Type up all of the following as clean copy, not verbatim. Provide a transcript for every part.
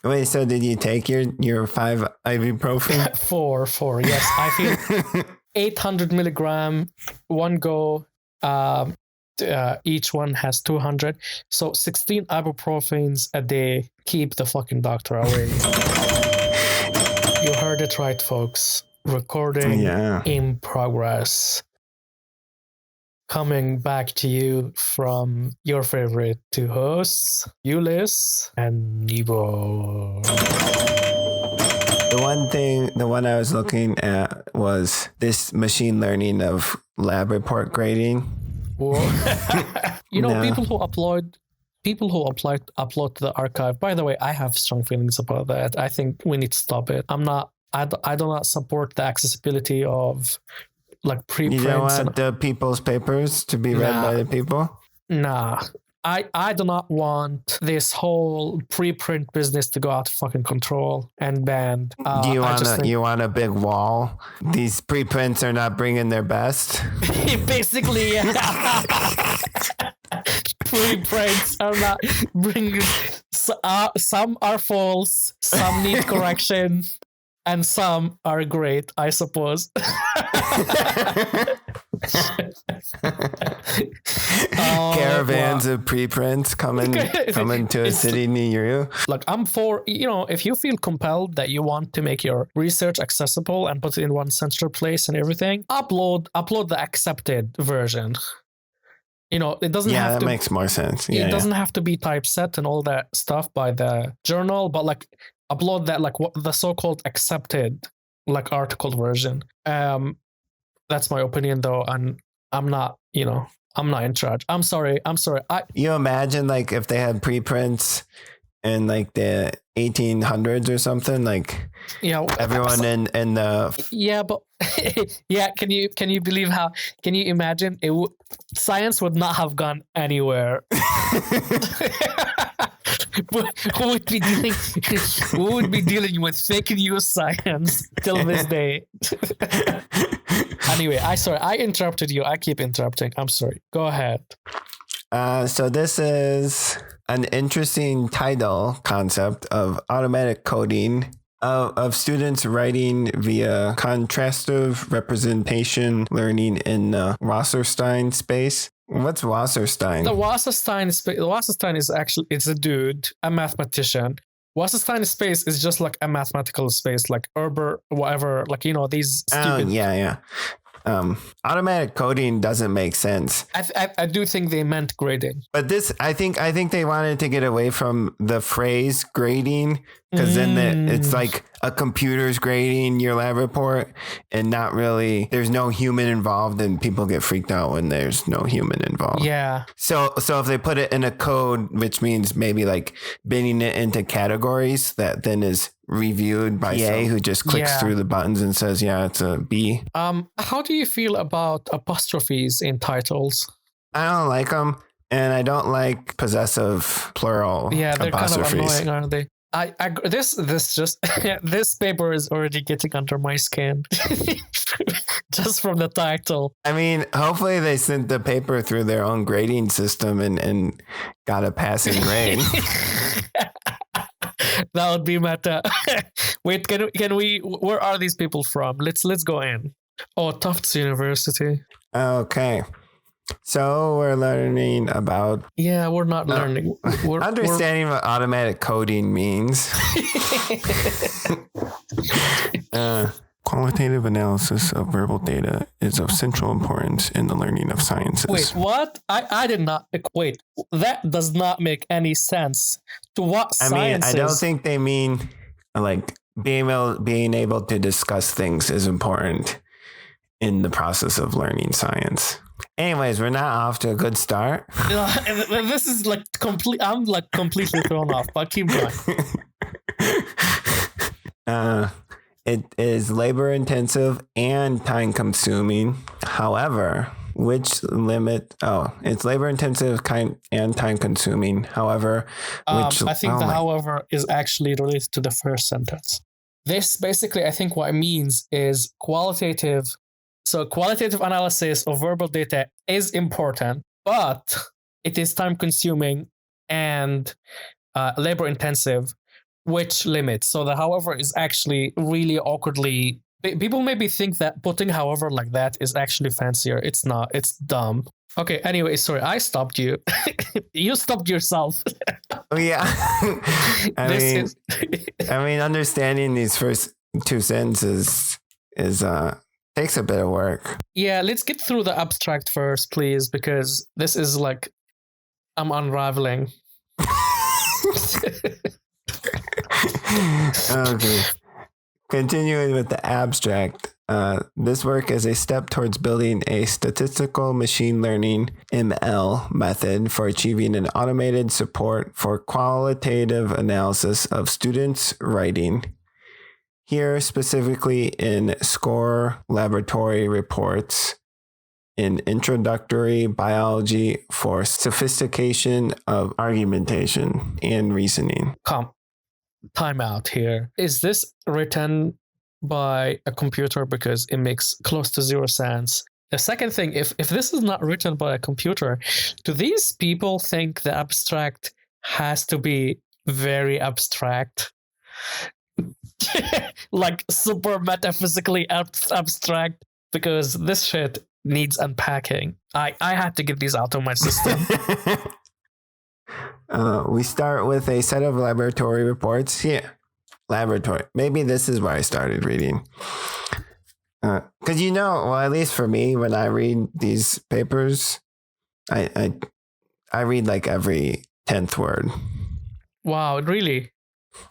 Wait, so did you take your 5 ibuprofen? Four. Yes, I feel 800 milligram, one go. Each one has 200. So 16 ibuprofens a day. Keep the fucking doctor away. You heard it right, folks. Recording in progress. Coming back to you from your favorite two hosts, Ulys and Nebu. The one I was looking at was this machine learning of lab report grading. People who upload to the arXiv. By the way, I have strong feelings about that. I think we need to stop it. I do not support the accessibility of like preprints. You don't want the people's papers to be read by the people? Nah. I do not want this whole preprint business to go out of fucking control and banned. Do you want a big wall? These preprints are not bringing their best. Basically, yeah. Preprints are not bringing. Some are false. Some need correction. And some are great, I suppose. Caravans of preprints coming to a city near you. Like, I'm for, if you feel compelled that you want to make your research accessible and put it in one central place and everything, upload the accepted version. It doesn't have to... Yeah, that makes more sense. It doesn't have to be typeset and all that stuff by the journal, but like upload that like what the so-called accepted like article version. That's my opinion though, and I'm not in charge. I'm sorry. You imagine like if they had preprints in like the 1800s or something, like everyone in the but can you believe how, can you imagine science would not have gone anywhere. Who would be dealing with fake news science till this day? Anyway, I interrupted you. I keep interrupting. I'm sorry. Go ahead. So this is an interesting title concept of automatic coding of students writing via contrastive representation learning in Wasserstein space. What's Wasserstein? The Wasserstein is actually, it's a dude, a mathematician. Wasserstein space is just like a mathematical space, like Uber, whatever, like, these stupid... Yeah. Automatic coding doesn't make sense. I do think they meant grading. But this, I think they wanted to get away from the phrase grading, because then it's like a computer's grading your lab report and not really, there's no human involved, and people get freaked out when there's no human involved. Yeah. So if they put it in a code, which means maybe like binning it into categories that then is reviewed by A, who just clicks through the buttons and says, yeah, it's a B. How do you feel about apostrophes in titles? I don't like them, and I don't like possessive plural apostrophes. Yeah, they're kind of annoying, aren't they? This paper is already getting under my skin just from the title. I mean, hopefully they sent the paper through their own grading system and got a passing grade. That would be meta. Wait, can we? Where are these people from? Let's go in. Oh, Tufts University. Okay. So we're learning about... Yeah, we're not learning. We're understanding what automatic coding means. Qualitative analysis of verbal data is of central importance in the learning of sciences. Wait, what? I did not... Wait, that does not make any sense. To what sciences? I don't think they mean like being able to discuss things is important in the process of learning science. Anyways, we're not off to a good start. This is like I'm like completely thrown off, but keep going. It is labor intensive and time consuming. However, it's labor intensive and time consuming. However, I think however is actually related to the first sentence. This basically, I think what it means is qualitative. So qualitative analysis of verbal data is important, but it is time consuming and labor intensive. which limit. So the however is actually really awkwardly. People maybe think that putting however like that is actually fancier. It's not. It's dumb. Okay. Anyway, sorry, I stopped you. You stopped yourself. Oh yeah. I mean, understanding these first two sentences is takes a bit of work. Yeah, let's get through the abstract first, please, because this is like I'm unraveling. Okay. Continuing with the abstract, this work is a step towards building a statistical machine learning ML method for achieving an automated support for qualitative analysis of students' writing. Here, specifically in score laboratory reports, in introductory biology for sophistication of argumentation and reasoning. Time out here. Is this written by a computer? Because it makes close to zero sense. The second thing, if this is not written by a computer, do these people think the abstract has to be very abstract? Like super metaphysically abstract? Because this shit needs unpacking. I had to get these out of my system. We start with a set of laboratory reports. Yeah, laboratory. Maybe this is where I started reading. Because well, at least for me, when I read these papers, I read like every 10th word. Wow, really?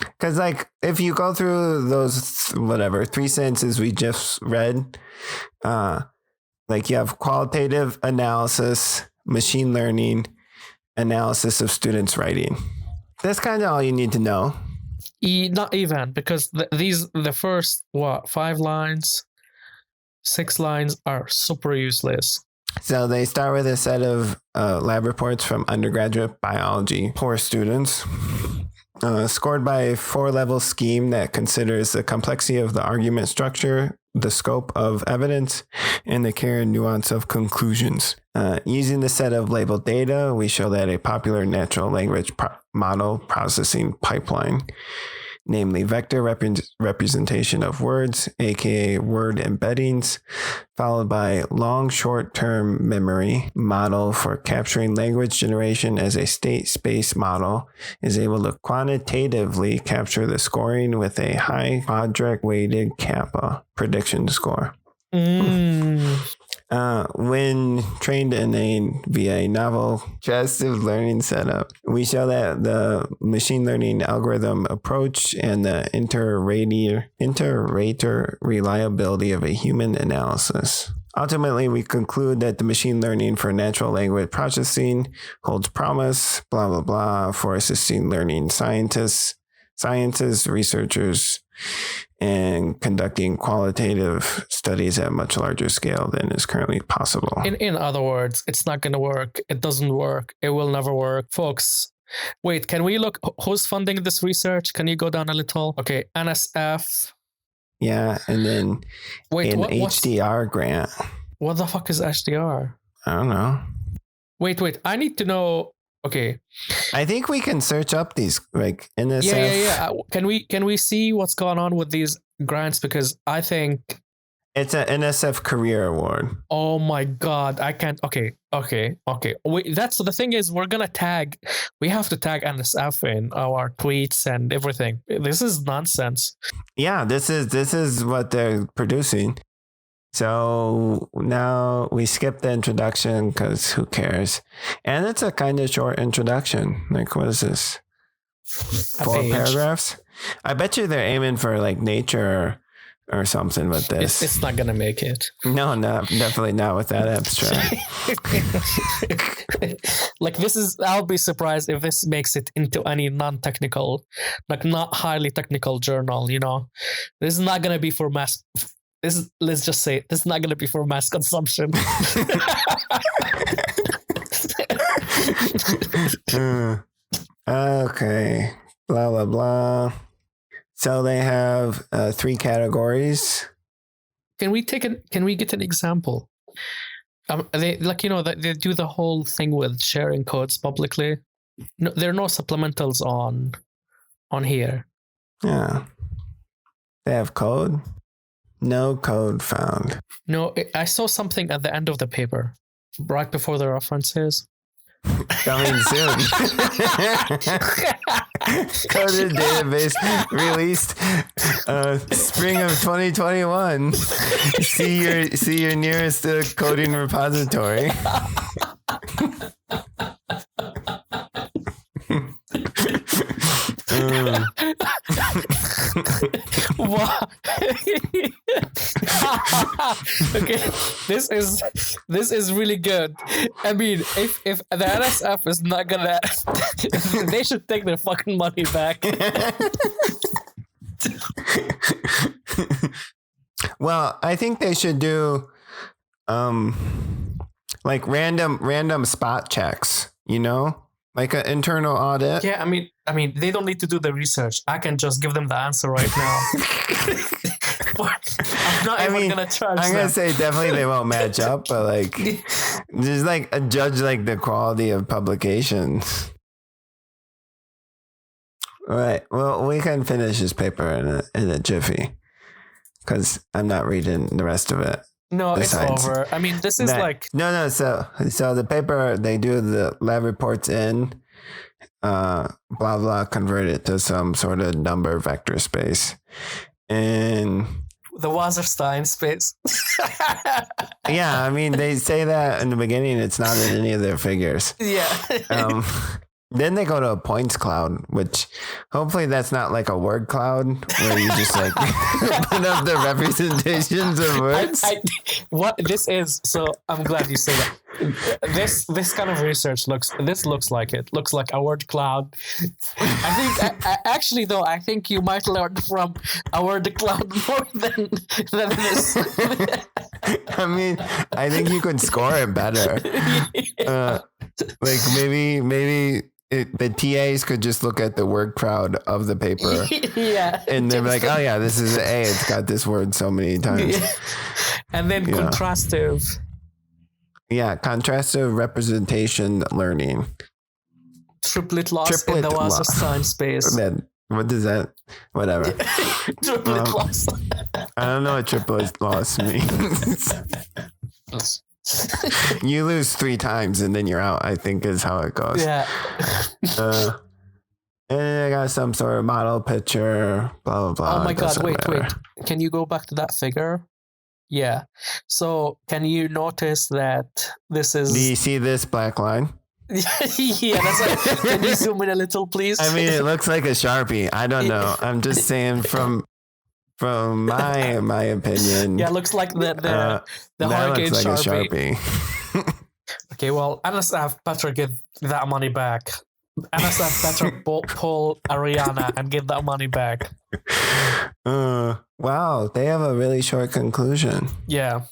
Because like if you go through those 3 sentences we just read, like you have qualitative analysis, machine learning, analysis of students' writing. That's kind of all you need to know. Not even, because the first 5 lines, 6 lines are super useless. So they start with a set of lab reports from undergraduate biology for students, scored by a 4-level scheme that considers the complexity of the argument structure, the scope of evidence, and the care and nuance of conclusions. Using the set of labeled data, we show that a popular natural language model processing pipeline, namely vector representation of words, aka word embeddings, followed by long short-term memory model for capturing language generation as a state space model, is able to quantitatively capture the scoring with a high quadratic weighted kappa prediction score. When trained via a novel suggestive learning setup, we show that the machine learning algorithm approach and the inter-rater reliability of a human analysis. Ultimately, we conclude that the machine learning for natural language processing holds promise, blah, blah, blah, for assisting learning scientists, researchers, and conducting qualitative studies at a much larger scale than is currently possible. In other words, it's not going to work. It doesn't work. It will never work. Folks, wait, can we look who's funding this research? Can you go down a little? Okay, NSF. Yeah, and then an HDR grant. What the fuck is HDR? I don't know. Wait, I need to know. Okay. I think we can search up these like NSF. Yeah. Can we see what's going on with these grants? Because I think it's an NSF Career Award. Oh my God, I can't. Okay. That's the thing is we have to tag NSF in our tweets and everything. This is nonsense. Yeah, this is what they're producing. So now we skip the introduction because who cares? And it's a kind of short introduction. Like, what is this? 4 paragraphs? I bet you they're aiming for like Nature or something with this. It's not going to make it. No, definitely not with that abstract. Like I'll be surprised if this makes it into any non-technical, like not highly technical journal, This is not going to be for mass. Let's just say this is not going to be for mass consumption. Okay. Blah, blah, blah. So they have 3 categories. Can we get an example? They they do the whole thing with sharing codes publicly. No, there are no supplementals on here. Yeah. They have code? No code found. No, I saw something at the end of the paper, right before the references. Coming soon. Coded database released spring of 2021. See your nearest coding repository. Wow. Okay, this is really good. I mean, if the NSF is not gonna, they should take their fucking money back. Well, I think they should do like random spot checks, you know? Like an internal audit. Yeah, I mean, they don't need to do the research. I can just give them the answer right now. I'm not even gonna charge I'm them. gonna say definitely they won't match up, but like, just like a judge like the quality of publications. All right. Well, we can finish this paper in a jiffy, because I'm not reading the rest of it. No, besides, it's over. I mean, this is like no. So the paper, they do the lab reports in, blah blah, convert it to some sort of number vector space, and the Wasserstein space. Yeah, I mean, they say that in the beginning. It's not in any of their figures. Yeah. Then they go to a points cloud, which hopefully that's not like a word cloud where you just like put up the representations of words. What this is, so I'm glad you say that. This kind of research looks like it. Looks like a word cloud. I think you might learn from a word cloud more than this. I mean, I think you could score it better. Like maybe the TAs could just look at the word crowd of the paper. Yeah. And they're like, oh yeah, this is an A. It's got this word so many times. Yeah. And then contrastive. Yeah, contrastive representation learning. Triplet loss in the Wasserstein space. Then what does that? Whatever. Triplet loss. I don't know what triplet loss means. You lose 3 times and then you're out, I think is how it goes. Yeah. And I got some sort of model picture, blah, blah, blah. Oh my God, wait. Can you go back to that figure? Yeah. So can you notice that this is... Do you see this black line? Yeah, that's like, can you zoom in a little, please? I mean, it looks like a Sharpie. I don't know. I'm just saying from my opinion. Yeah, it looks like the hurricane looks like Sharpie. A Sharpie. Okay, well, NSF better give that money back. NSF better pull Ariana and give that money back. Wow, they have a really short conclusion. Yeah.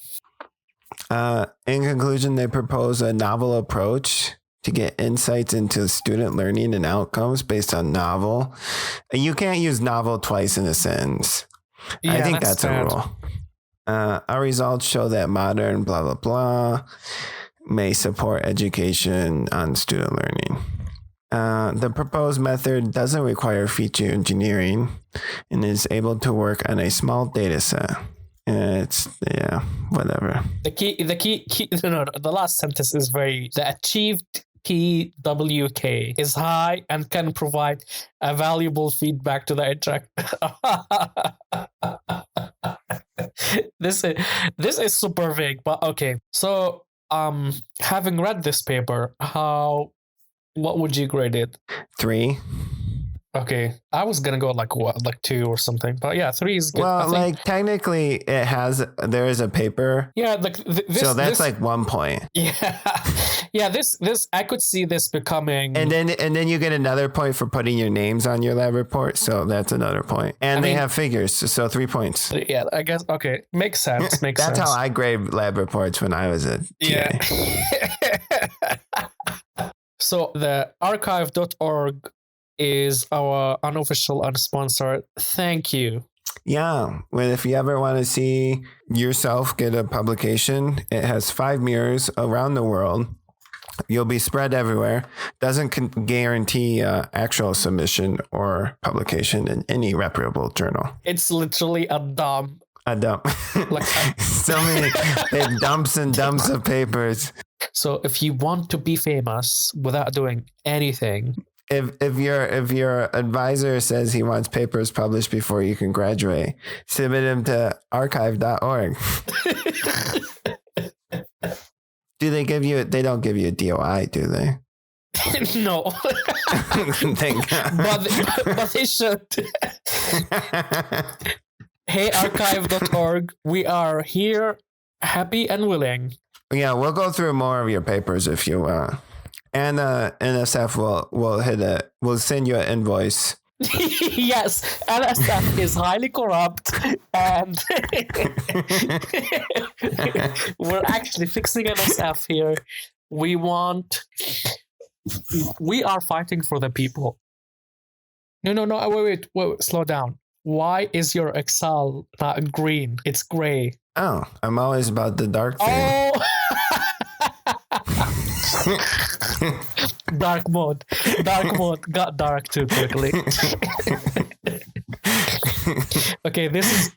In conclusion, they propose a novel approach to get insights into student learning and outcomes based on novel. You can't use novel twice in a sentence. Yeah, I think that's a rule. Our results show that modern blah, blah, blah may support education on student learning. The proposed method doesn't require feature engineering and is able to work on a small data set. Whatever. The last sentence is the achieved PWK is high and can provide a valuable feedback to the interact. This is super vague, but okay. So, having read this paper, what would you grade it? 3. Okay, I was gonna go like 2 or something, but yeah, 3 is good. Well, like technically, there is a paper. Yeah, like so that's like 1 point. Yeah, yeah. This I could see this becoming. And then you get another point for putting your names on your lab report. So that's another point. And they have figures, so 3 points. Yeah, I guess. Okay, makes sense. That's how I grade lab reports when I was a TA. Yeah. So the arXiv.org is our unofficial unsponsored. Thank you. Yeah. Well, if you ever want to see yourself get a publication, it has 5 mirrors around the world You'll be spread everywhere. Doesn't guarantee actual submission or publication in any reputable journal. It's literally a dump. A dump. Like So many dumps and dumps of papers. So if you want to be famous without doing anything, if your advisor says he wants papers published before you can graduate, submit them to arXiv.org. Do they give you? They don't give you a DOI, do they? no. Thank God. but they should. Hey, arXiv.org, we are here, happy and willing. Yeah, we'll go through more of your papers if you and NSF will hit it. We'll send you an invoice. Yes, NSF is highly corrupt, and we're actually fixing NSF here. We are fighting for the people. No, wait, slow down. Why is your Excel not green? It's gray. Oh, I'm always about the dark thing. Oh! Dark mode got dark too quickly. Okay, this is